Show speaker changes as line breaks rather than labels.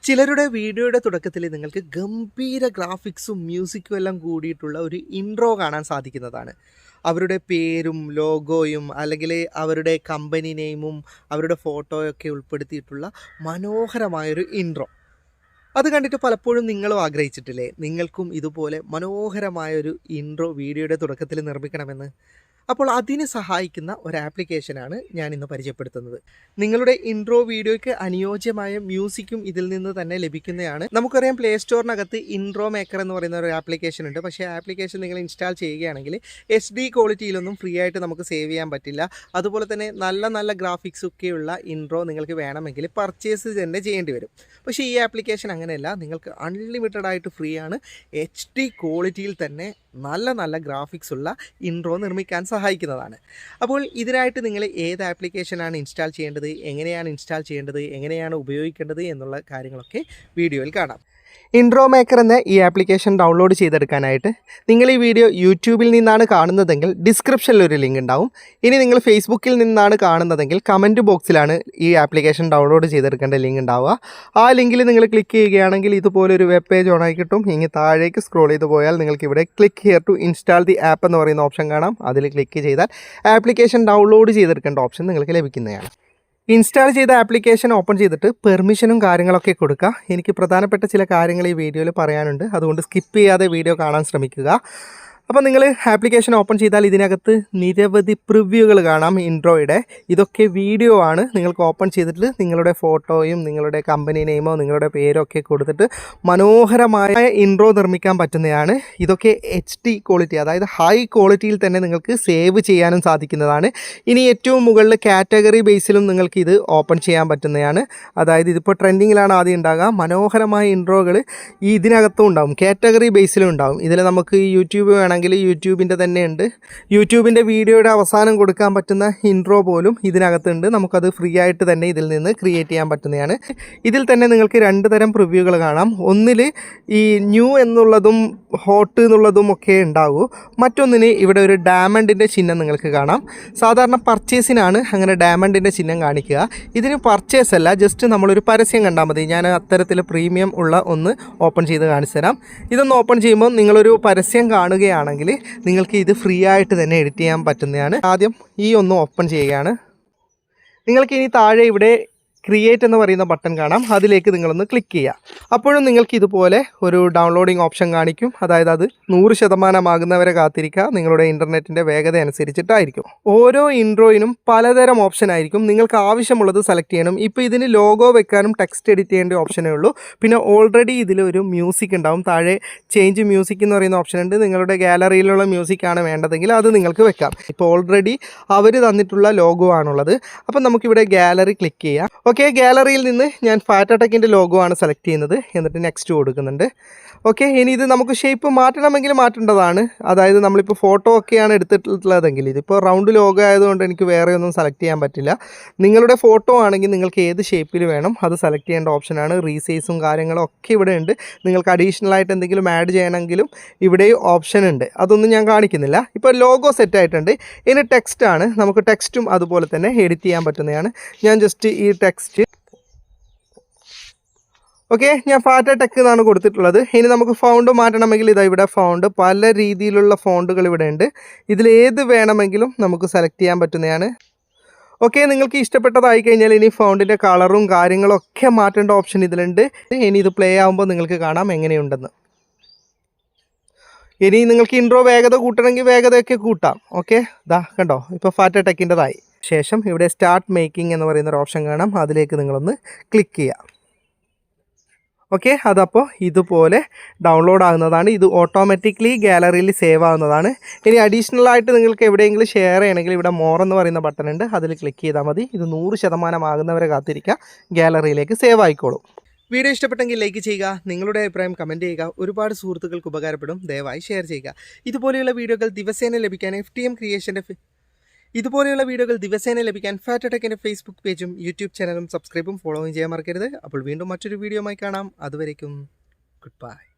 ചിലരുടെ വീഡിയോയുടെ തുടക്കത്തിൽ നിങ്ങൾക്ക് ഗംഭീര ഗ്രാഫിക്സും മ്യൂസിക്കും എല്ലാം കൂടിയിട്ടുള്ള ഒരു ഇൻട്രോ കാണാൻ സാധിക്കുന്നതാണ്. അവരുടെ പേരും ലോഗോയും അല്ലെങ്കിൽ അവരുടെ കമ്പനി നെയിമും അവരുടെ ഫോട്ടോയൊക്കെ ഉൾപ്പെടുത്തിയിട്ടുള്ള മനോഹരമായൊരു ഇൻട്രോ. അത് കണ്ടിട്ട് പലപ്പോഴും നിങ്ങളും ആഗ്രഹിച്ചിട്ടില്ലേ, നിങ്ങൾക്കും ഇതുപോലെ മനോഹരമായൊരു ഇൻട്രോ വീഡിയോയുടെ തുടക്കത്തിൽ നിർമ്മിക്കണമെന്ന്? അപ്പോൾ അതിന് സഹായിക്കുന്ന ഒരു ആപ്ലിക്കേഷനാണ് ഞാൻ ഇന്ന് പരിചയപ്പെടുത്തുന്നത്. നിങ്ങളുടെ ഇൻട്രോ വീഡിയോയ്ക്ക് അനുയോജ്യമായ മ്യൂസിക്കും ഇതിൽ നിന്ന് തന്നെ ലഭിക്കുന്നതാണ്. നമുക്കറിയാം, പ്ലേ സ്റ്റോറിനകത്ത് ഇൻട്രോ മേക്കർ എന്ന് പറയുന്ന ഒരു ആപ്ലിക്കേഷൻ ഉണ്ട്. പക്ഷേ ആപ്ലിക്കേഷൻ നിങ്ങൾ ഇൻസ്റ്റാൾ ചെയ്യുകയാണെങ്കിൽ HD ക്വാളിറ്റിയിലൊന്നും ഫ്രീ ആയിട്ട് നമുക്ക് സേവ് ചെയ്യാൻ പറ്റില്ല. അതുപോലെ തന്നെ നല്ല നല്ല ഗ്രാഫിക്സ് ഒക്കെയുള്ള ഇൻട്രോ നിങ്ങൾക്ക് വേണമെങ്കിൽ പർച്ചേസ് തന്നെ ചെയ്യേണ്ടി വരും. പക്ഷേ ഈ ആപ്ലിക്കേഷൻ അങ്ങനെയല്ല, നിങ്ങൾക്ക് അൺലിമിറ്റഡ് ആയിട്ട് ഫ്രീ ആണ്. HD ക്വാളിറ്റിയിൽ തന്നെ നല്ല നല്ല ഗ്രാഫിക്സ് ഉള്ള ഇൻട്രോ നിർമ്മിക്കാൻ സഹായിക്കുന്നതാണ്. അപ്പോൾ ഇതിനായിട്ട് നിങ്ങൾ ഏത് ആപ്ലിക്കേഷനാണ് ഇൻസ്റ്റാൾ ചെയ്യേണ്ടത്, എങ്ങനെയാണ് ഇൻസ്റ്റാൾ ചെയ്യേണ്ടത്, എങ്ങനെയാണ് ഉപയോഗിക്കേണ്ടത് എന്നുള്ള കാര്യങ്ങളൊക്കെ വീഡിയോയിൽ കാണാം. ഇൻട്രോ മേക്കർ എന്ന ഈ ആപ്ലിക്കേഷൻ ഡൗൺലോഡ് ചെയ്തെടുക്കാനായിട്ട് നിങ്ങൾ ഈ വീഡിയോ യൂട്യൂബിൽ നിന്നാണ് കാണുന്നതെങ്കിൽ ഡിസ്ക്രിപ്ഷനിൽ ഒരു ലിങ്ക് ഉണ്ടാവും. ഇനി നിങ്ങൾ ഫേസ്ബുക്കിൽ നിന്നാണ് കാണുന്നതെങ്കിൽ കമൻറ്റ് ബോക്സിലാണ് ഈ ആപ്ലിക്കേഷൻ ഡൗൺലോഡ് ചെയ്തെടുക്കേണ്ട ലിങ്ക് ഉണ്ടാവുക. ആ ലിങ്കിൽ നിങ്ങൾ ക്ലിക്ക് ചെയ്യുകയാണെങ്കിൽ ഇതുപോലൊരു വെബ് പേജ് ഓണായി കിട്ടും. ഇങ്ങനെ താഴേക്ക് സ്ക്രോൾ ചെയ്ത് പോയാൽ നിങ്ങൾക്ക് ഇവിടെ click here to install the app എന്ന് പറയുന്ന ഓപ്ഷൻ കാണാം. അതിൽ ക്ലിക്ക് ചെയ്താൽ ആപ്ലിക്കേഷൻ ഡൗൺലോഡ് ചെയ്തെടുക്കേണ്ട ഓപ്ഷൻ നിങ്ങൾക്ക് ലഭിക്കുന്നതാണ്. ഇൻസ്റ്റാൾ ചെയ്ത ആപ്ലിക്കേഷൻ ഓപ്പൺ ചെയ്തിട്ട് പെർമിഷനും കാര്യങ്ങളൊക്കെ കൊടുക്കുക. എനിക്ക് പ്രധാനപ്പെട്ട ചില കാര്യങ്ങൾ ഈ വീഡിയോയിൽ പറയാനുണ്ട്, അതുകൊണ്ട് സ്കിപ്പ് ചെയ്യാതെ വീഡിയോ കാണാൻ ശ്രമിക്കുക. അപ്പോൾ നിങ്ങൾ ആപ്ലിക്കേഷൻ ഓപ്പൺ ചെയ്താൽ ഇതിനകത്ത് നിരവധി പ്രിവ്യൂകൾ കാണാം ഇൻട്രോയുടെ. ഇതൊക്കെ വീഡിയോ ആണ്. നിങ്ങൾക്ക് ഓപ്പൺ ചെയ്തിട്ട് നിങ്ങളുടെ ഫോട്ടോയും നിങ്ങളുടെ കമ്പനി നെയിമോ നിങ്ങളുടെ പേരോ ഒക്കെ കൊടുത്തിട്ട് മനോഹരമായ ഇൻട്രോ നിർമ്മിക്കാൻ പറ്റുന്നതാണ്. ഇതൊക്കെ HD ക്വാളിറ്റി, അതായത് ഹൈ ക്വാളിറ്റിയിൽ തന്നെ നിങ്ങൾക്ക് സേവ് ചെയ്യാനും സാധിക്കുന്നതാണ്. ഇനി ഏറ്റവും മുകളിൽ കാറ്റഗറി ബേസിലും നിങ്ങൾക്ക് ഇത് ഓപ്പൺ ചെയ്യാൻ പറ്റുന്നതാണ്. അതായത് ഇതിപ്പോൾ ട്രെൻഡിങ്ങിലാണ് ആദ്യം ഉണ്ടാകുക. മനോഹരമായ ഇൻട്രോകൾ ഇതിനകത്തും ഉണ്ടാകും, കാറ്റഗറി ബേസിലും ഉണ്ടാകും. ഇതിൽ നമുക്ക് യൂട്യൂബ് വേണമെങ്കിൽ യൂട്യൂബിൻ്റെ തന്നെ ഉണ്ട്. യൂട്യൂബിൻ്റെ വീഡിയോയുടെ അവസാനം കൊടുക്കാൻ പറ്റുന്ന ഇൻട്രോ പോലും ഇതിനകത്തുണ്ട്. നമുക്കത് ഫ്രീ ആയിട്ട് തന്നെ ഇതിൽ നിന്ന് ക്രിയേറ്റ് ചെയ്യാൻ പറ്റുന്നതാണ്. ഇതിൽ തന്നെ നിങ്ങൾക്ക് രണ്ട് തരം പ്രിവ്യൂകൾ കാണാം. ഒന്നിൽ ഈ ന്യൂ എന്നുള്ളതും ഹോട്ട് എന്നുള്ളതും ഒക്കെ ഉണ്ടാകും. മറ്റൊന്നിന് ഇവിടെ ഒരു ഡയമണ്ടിൻ്റെ ചിഹ്നം നിങ്ങൾക്ക് കാണാം. സാധാരണ പർച്ചേസിനാണ് അങ്ങനെ ഡയമണ്ടിൻ്റെ ചിഹ്നം കാണിക്കുക. ഇതിന് പർച്ചേസ് അല്ല, ജസ്റ്റ് നമ്മളൊരു പരസ്യം കണ്ടാൽ മതി. ഞാൻ അത്തരത്തിൽ പ്രീമിയം ഉള്ള ഒന്ന് ഓപ്പൺ ചെയ്ത് കാണിച്ചു തരാം. ഇതൊന്ന് ഓപ്പൺ ചെയ്യുമ്പോൾ നിങ്ങളൊരു പരസ്യം കാണുകയാണെങ്കിൽ നിങ്ങൾക്ക് ഇത് ഫ്രീ ആയിട്ട് തന്നെ എഡിറ്റ് ചെയ്യാൻ പറ്റുന്നതാണ്. ആദ്യം ഈ ഒന്ന് ഓപ്പൺ ചെയ്യുകയാണ്. നിങ്ങൾക്ക് ഇനി താഴെ ഇവിടെ ക്രിയേറ്റ് എന്ന് പറയുന്ന ബട്ടൺ കാണാം. അതിലേക്ക് നിങ്ങളൊന്ന് ക്ലിക്ക് ചെയ്യുക. അപ്പോഴും നിങ്ങൾക്ക് ഇതുപോലെ ഒരു ഡൗൺലോഡിങ് ഓപ്ഷൻ കാണിക്കും. അതായത് അത് 100% ആകുന്നവരെ കാത്തിരിക്കുക. നിങ്ങളുടെ ഇൻ്റർനെറ്റിൻ്റെ വേഗത അനുസരിച്ചിട്ടായിരിക്കും. ഓരോ ഇൻട്രോയിനും പലതരം ഓപ്ഷൻ ആയിരിക്കും. നിങ്ങൾക്ക് ആവശ്യമുള്ളത് സെലക്ട് ചെയ്യണം. ഇപ്പോൾ ഇതിന് ലോഗോ വെക്കാനും ടെക്സ്റ്റ് എഡിറ്റ് ചെയ്യേണ്ട ഓപ്ഷനേ ഉള്ളൂ. പിന്നെ ഓൾറെഡി ഇതിലൊരു മ്യൂസിക് ഉണ്ടാവും. താഴെ ചേഞ്ച് മ്യൂസിക് എന്ന് പറയുന്ന ഓപ്ഷൻ ഉണ്ട്. നിങ്ങളുടെ ഗാലറിയിലുള്ള മ്യൂസിക്കാണ് വേണ്ടതെങ്കിൽ അത് നിങ്ങൾക്ക് വെക്കാം. ഇപ്പോൾ ഓൾറെഡി അവർ തന്നിട്ടുള്ള ലോഗോ ആണുള്ളത്. അപ്പം നമുക്കിവിടെ ഗാലറി ക്ലിക്ക് ചെയ്യാം. ഓക്കെ, ഗാലറിയിൽ നിന്ന് ഞാൻ ഫാറ്റടെക്കിൻ്റെ ലോഗോ ആണ് സെലക്ട് ചെയ്യുന്നത്. എന്നിട്ട് നെക്സ്റ്റ് കൊടുക്കുന്നുണ്ട്. ഓക്കെ, ഇനി ഇത് നമുക്ക് ഷേപ്പ് മാറ്റണമെങ്കിൽ മാറ്റേണ്ടതാണ്. അതായത് നമ്മളിപ്പോൾ ഫോട്ടോ ഒക്കെയാണ് എടുത്തിട്ടുള്ളതെങ്കിൽ, ഇതിപ്പോൾ റൗണ്ട് ലോഗോ ആയതുകൊണ്ട് എനിക്ക് വേറെ ഒന്നും സെലക്ട് ചെയ്യാൻ പറ്റില്ല. നിങ്ങളുടെ ഫോട്ടോ ആണെങ്കിൽ നിങ്ങൾക്ക് ഏത് ഷേപ്പിൽ വേണം അത് സെലക്ട് ചെയ്യേണ്ട ഓപ്ഷനാണ്. റീസൈസും കാര്യങ്ങളും ഒക്കെ ഇവിടെ ഉണ്ട്. നിങ്ങൾക്ക് അഡീഷണൽ ആയിട്ട് എന്തെങ്കിലും ആഡ് ചെയ്യണമെങ്കിലും ഇവിടെ ഓപ്ഷൻ ഉണ്ട്. അതൊന്നും ഞാൻ കാണിക്കുന്നില്ല. ഇപ്പോൾ ലോഗോ സെറ്റ് ആയിട്ടുണ്ട്. ഇനി ടെക്സ്റ്റ് ആണ്. നമുക്ക് ടെക്സ്റ്റും അതുപോലെ തന്നെ എഡിറ്റ് ചെയ്യാൻ പറ്റുന്നതാണ്. ഞാൻ ജസ്റ്റ് ഈ ടെക്സ്റ്റ് ഓക്കെ, ഞാൻ ഫാറ്റടെക് എന്നാണ് കൊടുത്തിട്ടുള്ളത്. ഇനി നമുക്ക് ഫൗണ്ട് മാറ്റണമെങ്കിൽ ഇതാ ഇവിടെ ഫൗണ്ട്, പല രീതിയിലുള്ള ഫൗണ്ടുകൾ ഇവിടെ ഉണ്ട്. ഇതിലേത് വേണമെങ്കിലും നമുക്ക് സെലക്ട് ചെയ്യാൻ പറ്റുന്നതാണ്. ഓക്കെ, നിങ്ങൾക്ക് ഇഷ്ടപ്പെട്ടതായി കഴിഞ്ഞാൽ ഇനി ഫൗണ്ടിൻ്റെ കളറും കാര്യങ്ങളും ഒക്കെ മാറ്റേണ്ട ഓപ്ഷൻ ഇതിലുണ്ട്. ഇനി ഇത് പ്ലേ ആകുമ്പോൾ നിങ്ങൾക്ക് കാണാം എങ്ങനെയുണ്ടെന്ന്. ഇനി നിങ്ങൾക്ക് ഇൻട്രോ വേഗത കൂട്ടണമെങ്കിൽ വേഗതയൊക്കെ കൂട്ടാം. ഓക്കെ, ദാ കണ്ടോ, ഇപ്പോൾ ഫാറ്റടെക്കിൻ്റെതായി. ശേഷം ഇവിടെ സ്റ്റാർട്ട് മേക്കിംഗ് എന്ന് പറയുന്നൊരു ഓപ്ഷൻ കാണാം. അതിലേക്ക് നിങ്ങളൊന്ന് ക്ലിക്ക് ചെയ്യുക. ഓക്കെ, അതപ്പോൾ ഇതുപോലെ ഡൗൺലോഡ് ആകുന്നതാണ്. ഇത് ഓട്ടോമാറ്റിക്കലി ഗാലറിയിൽ സേവ് ആകുന്നതാണ്. ഇനി അഡീഷണൽ ആയിട്ട് നിങ്ങൾക്ക് എവിടെയെങ്കിലും ഷെയർ ചെയ്യണമെങ്കിൽ ഇവിടെ മോർ എന്ന് പറയുന്ന ബട്ടൺ ഉണ്ട്. അതിൽ ക്ലിക്ക് ചെയ്താൽ മതി. ഇത് 100% ആകുന്നവരെ കാത്തിരിക്കുക. ഗാലറിയിലേക്ക് സേവ് ആയിക്കോളും. വീഡിയോ ഇഷ്ടപ്പെട്ടെങ്കിൽ ലൈക്ക് ചെയ്യുക. നിങ്ങളുടെ അഭിപ്രായം കമൻറ്റ് ചെയ്യുക. ഒരുപാട് സുഹൃത്തുക്കൾക്ക് ഉപകാരപ്പെടും. ദയവായി ഷെയർ ചെയ്യുക. ഇതുപോലെയുള്ള വീഡിയോകൾ ദിവസേന ലഭിക്കാൻ FTM ക്രിയേഷൻ്റെ ഫാറ്റടെക്കിൻ്റെ ഫേസ്ബുക്ക് പേജും യൂട്യൂബ് ചാനലും സബ്സ്ക്രൈബും ഫോളോയും ചെയ്യാൻ മറക്കരുത്. അപ്പോൾ വീണ്ടും മറ്റൊരു വീഡിയോയുമായി കാണാം. അതുവരേക്കും ഗുഡ് ബൈ.